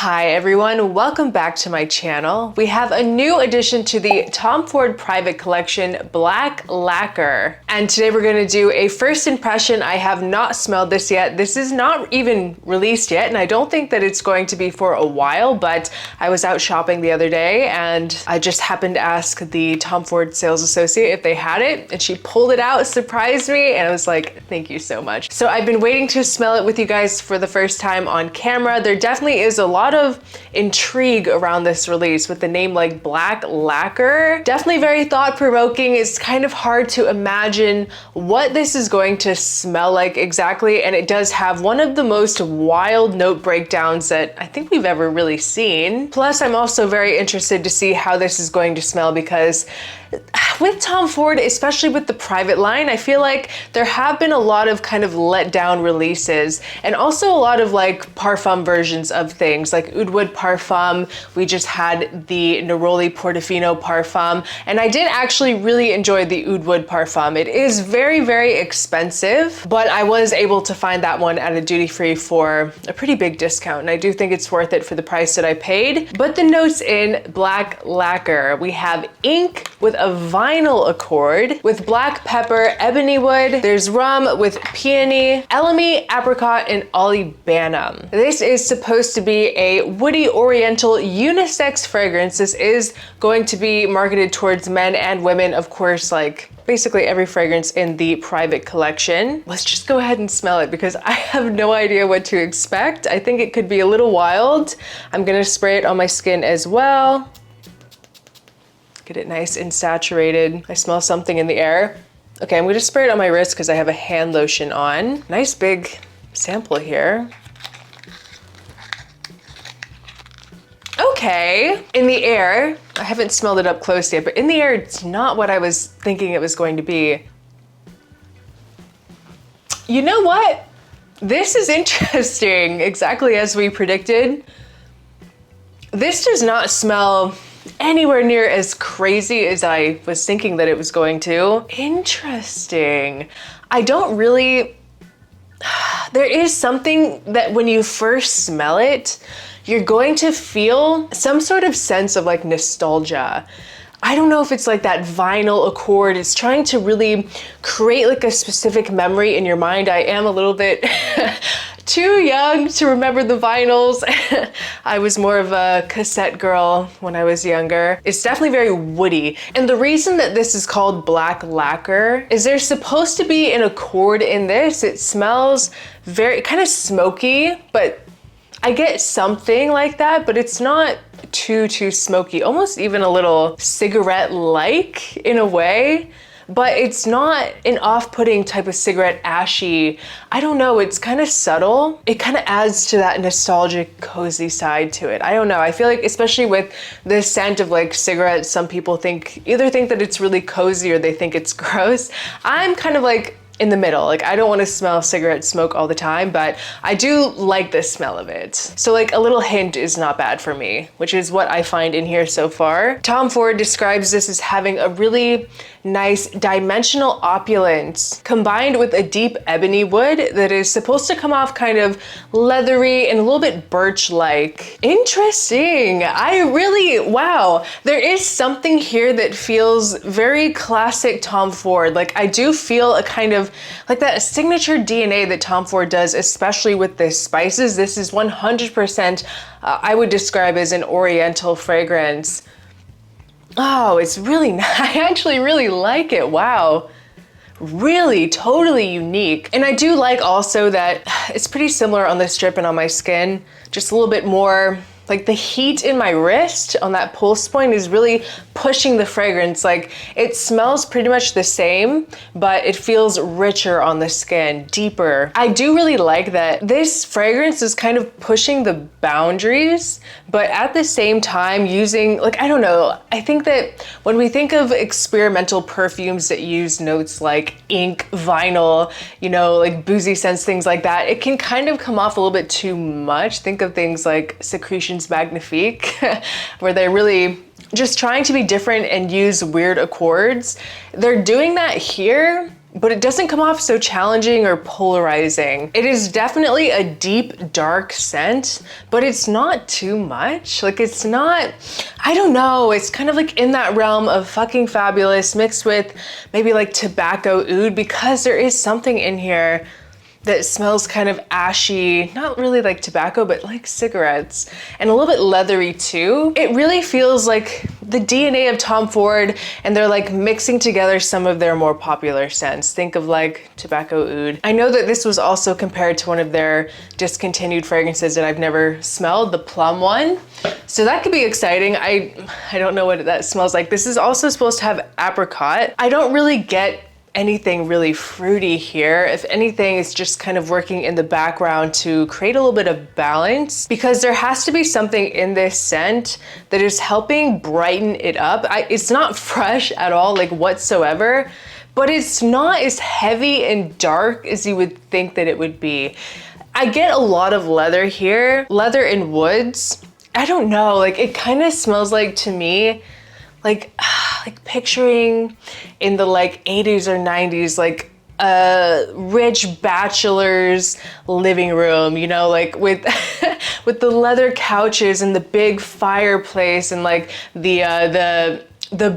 Hi everyone, welcome back to my channel. We have a new addition to the Tom Ford Private Collection Black Lacquer. And today we're gonna do a first impression. I have not smelled this yet. This is not even released yet, and I don't think that it's going to be for a while, but I was out shopping the other day and I just happened to ask the Tom Ford sales associate if they had it, and she pulled it out, surprised me, and I was like, thank you so much. So I've been waiting to smell it with you guys for the first time on camera. There definitely is a lot of intrigue around this release with the name like Black Lacquer. Definitely very thought-provoking. It's kind of hard to imagine what this is going to smell like exactly, and it does have one of the most wild note breakdowns that I think we've ever really seen. Plus, I'm also very interested to see how this is going to smell because with Tom Ford, especially with the private line, I feel like there have been a lot of kind of let down releases, and also a lot of like parfum versions of things like Oud Wood Parfum. We just had the Neroli Portofino Parfum, and I did actually really enjoy the Oud Wood Parfum. It is very, very expensive, but I was able to find that one at a duty-free for a pretty big discount, and I do think it's worth it for the price that I paid. But the notes in Black Lacquer, we have ink with a vinyl accord with black pepper, ebony wood. There's rum with peony, elemi, apricot, and olibanum. This is supposed to be a woody oriental unisex fragrance. This is going to be marketed towards men and women, of course, like basically every fragrance in the private collection. Let's just go ahead and smell it because I have no idea what to expect. I think it could be a little wild. I'm gonna spray it on my skin as well. Get it nice and saturated. I smell something in the air. Okay, I'm gonna spray it on my wrist because I have a hand lotion on. Nice big sample here. Okay, in the air, I haven't smelled it up close yet, but in the air, it's not what I was thinking it was going to be. You know what? This is interesting, exactly as we predicted. This does not smell anywhere near as crazy as I was thinking that it was going to. Interesting. I don't really, there is something that when you first smell it, you're going to feel some sort of sense of like nostalgia. I don't know if it's like that vinyl accord. It's trying to really create like a specific memory in your mind. I am a little bit too young to remember the vinyls. I was more of a cassette girl when I was younger. It's definitely very woody. And the reason that this is called Black Lacquer is there's supposed to be an accord in this. It smells very kind of smoky, but I get something like that, but it's not too smoky, almost even a little cigarette-like in a way, but it's not an off-putting type of cigarette ashy. I don't know, it's kind of subtle. It kind of adds to that nostalgic, cozy side to it. I don't know, I feel like especially with the scent of like cigarettes, some people either think that it's really cozy or they think it's gross. I'm kind of like in the middle. Like I don't want to smell cigarette smoke all the time, but I do like the smell of it. So like a little hint is not bad for me, which is what I find in here so far. Tom Ford describes this as having a really nice dimensional opulence combined with a deep ebony wood that is supposed to come off kind of leathery and a little bit birch-like. Interesting. Wow. There is something here that feels very classic Tom Ford. Like I do feel a kind of like that signature DNA that Tom Ford does, especially with the spices. This is 100% I would describe as an oriental fragrance. Oh, it's really nice. I actually really like it. Wow. Really totally unique. And I do like also that it's pretty similar on the strip and on my skin, just a little bit more like the heat in my wrist on that pulse point is really pushing the fragrance. Like it smells pretty much the same, but it feels richer on the skin, deeper. I do really like that this fragrance is kind of pushing the boundaries, but at the same time using, like, I don't know, I think that when we think of experimental perfumes that use notes like ink, vinyl, you know, like boozy scents, things like that, it can kind of come off a little bit too much. Think of things like Secretions Magnifique, where they're really just trying to be different and use weird accords. They're doing that here, but it doesn't come off so challenging or polarizing. It is definitely a deep, dark scent, but it's not too much. Like it's not, I don't know, it's kind of like in that realm of fucking fabulous mixed with maybe like tobacco oud, because there is something in here that smells kind of ashy, not really like tobacco, but like cigarettes, and a little bit leathery too. It really feels like the DNA of Tom Ford, and they're like mixing together some of their more popular scents. Think of like tobacco oud. I know that this was also compared to one of their discontinued fragrances that I've never smelled, the plum one. So that could be exciting. I don't know what that smells like. This is also supposed to have apricot. I don't really get anything really fruity here. If anything, it's just kind of working in the background to create a little bit of balance, because there has to be something in this scent that is helping brighten it up. It's not fresh at all, like whatsoever, but it's not as heavy and dark as you would think that it would be. I get a lot of leather here, leather and woods. I don't know, like it kind of smells like, to me, like picturing in the like 80s or 90s, like a rich bachelor's living room, you know, like with with the leather couches and the big fireplace and like the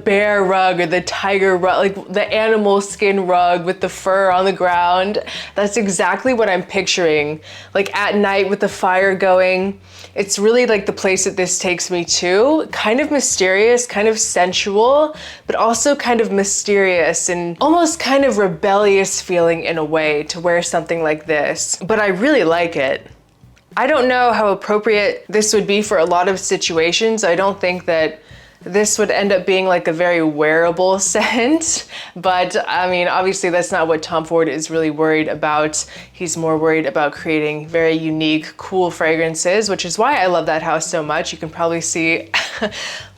bear rug or the tiger rug, like the animal skin rug with the fur on the ground. That's exactly what I'm picturing. Like at night with the fire going. It's really like the place that this takes me to. Kind of mysterious, kind of sensual, but also kind of mysterious and almost kind of rebellious feeling in a way to wear something like this. But I really like it. I don't know how appropriate this would be for a lot of situations. I don't think that this would end up being like a very wearable scent, but I mean, obviously that's not what Tom Ford is really worried about. He's more worried about creating very unique, cool fragrances, which is why I love that house so much. You can probably see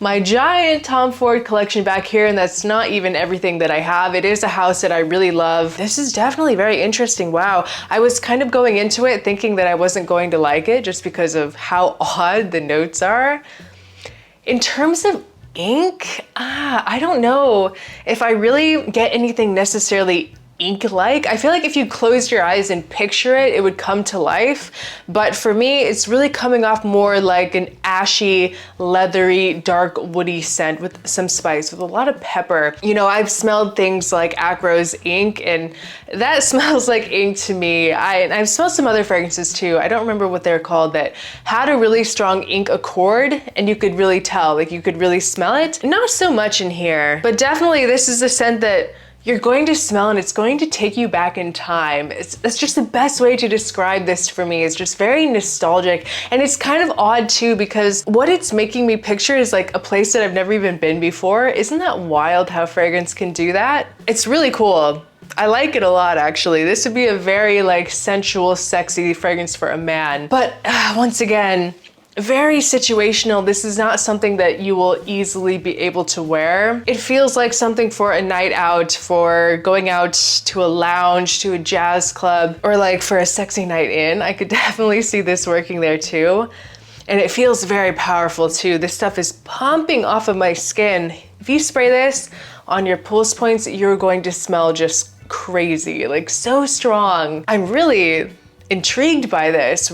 my giant Tom Ford collection back here, and that's not even everything that I have. It is a house that I really love. This is definitely very interesting. Wow. I was kind of going into it thinking that I wasn't going to like it just because of how odd the notes are. In terms of ink, I don't know if I really get anything necessarily ink-like. I feel like if you closed your eyes and picture it, it would come to life. But for me, it's really coming off more like an ashy, leathery, dark, woody scent with some spice, with a lot of pepper. You know, I've smelled things like Acro's ink, and that smells like ink to me. I've smelled some other fragrances too. I don't remember what they're called, that had a really strong ink accord, and you could really tell, like you could really smell it. Not so much in here, but definitely this is a scent that you're going to smell and it's going to take you back in time. That's just the best way to describe this for me. It's just very nostalgic, and it's kind of odd too, because what it's making me picture is like a place that I've never even been before. Isn't that wild how fragrance can do that? It's really cool. I like it a lot, actually. This would be a very like sensual, sexy fragrance for a man. But once again, very situational. This is not something that you will easily be able to wear. It feels like something for a night out, for going out to a lounge, to a jazz club, or like for a sexy night in. I could definitely see this working there too. And it feels very powerful too. This stuff is pumping off of my skin. If you spray this on your pulse points, you're going to smell just crazy, like so strong. I'm really intrigued by this.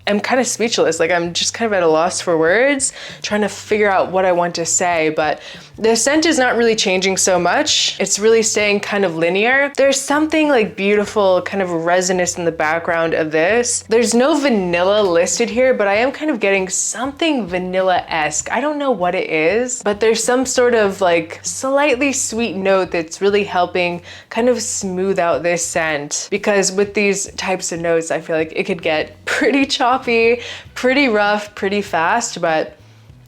I'm kind of speechless. Like I'm just kind of at a loss for words, trying to figure out what I want to say, but the scent is not really changing so much. It's really staying kind of linear. There's something like beautiful, kind of resinous in the background of this. There's no vanilla listed here, but I am kind of getting something vanilla-esque. I don't know what it is, but there's some sort of like slightly sweet note that's really helping kind of smooth out this scent, because with these types of notes, I feel like it could get pretty choppy, pretty rough, pretty fast, but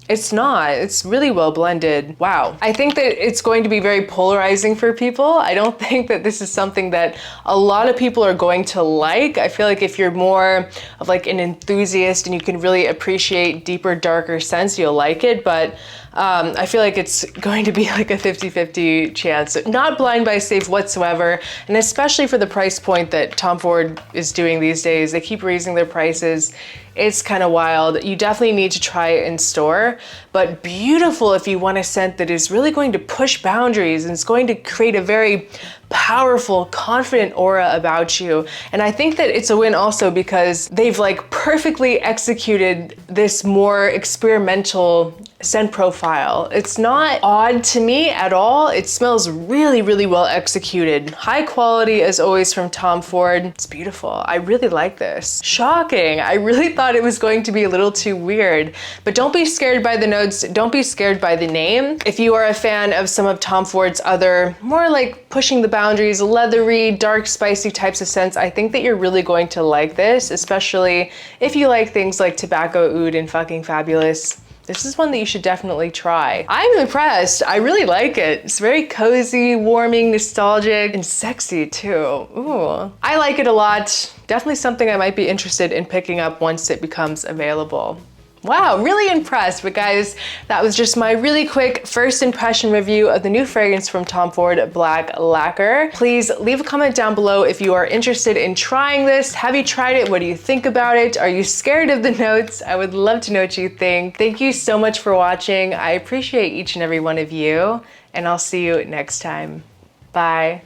it's not. It's really well blended. Wow. I think that it's going to be very polarizing for people. I don't think that this is something that a lot of people are going to like. I feel like if you're more of like an enthusiast and you can really appreciate deeper, darker scents, you'll like it. But I feel like it's going to be like a 50-50 chance. Not blind buy safe whatsoever. And especially for the price point that Tom Ford is doing these days, they keep raising their prices. It's kind of wild. You definitely need to try it in store, but beautiful if you want a scent that is really going to push boundaries and it's going to create a very powerful, confident aura about you. And I think that it's a win also because they've like perfectly executed this more experimental scent profile. It's not odd to me at all. It smells really, really well executed. High quality as always from Tom Ford. It's beautiful. I really like this. Shocking. I really thought it was going to be a little too weird, but don't be scared by the notes. Don't be scared by the name. If you are a fan of some of Tom Ford's other more like pushing the boundaries, leathery, dark, spicy types of scents, I think that you're really going to like this, especially if you like things like Tobacco Oud and Fucking Fabulous. This is one that you should definitely try. I'm impressed. I really like it. It's very cozy, warming, nostalgic, and sexy too. Ooh. I like it a lot. Definitely something I might be interested in picking up once it becomes available. Wow, really impressed. But guys, that was just my really quick first impression review of the new fragrance from Tom Ford, Black Lacquer. Please leave a comment down below if you are interested in trying this. Have you tried it? What do you think about it? Are you scared of the notes? I would love to know what you think. Thank you so much for watching. I appreciate each and every one of you, and I'll see you next time. Bye.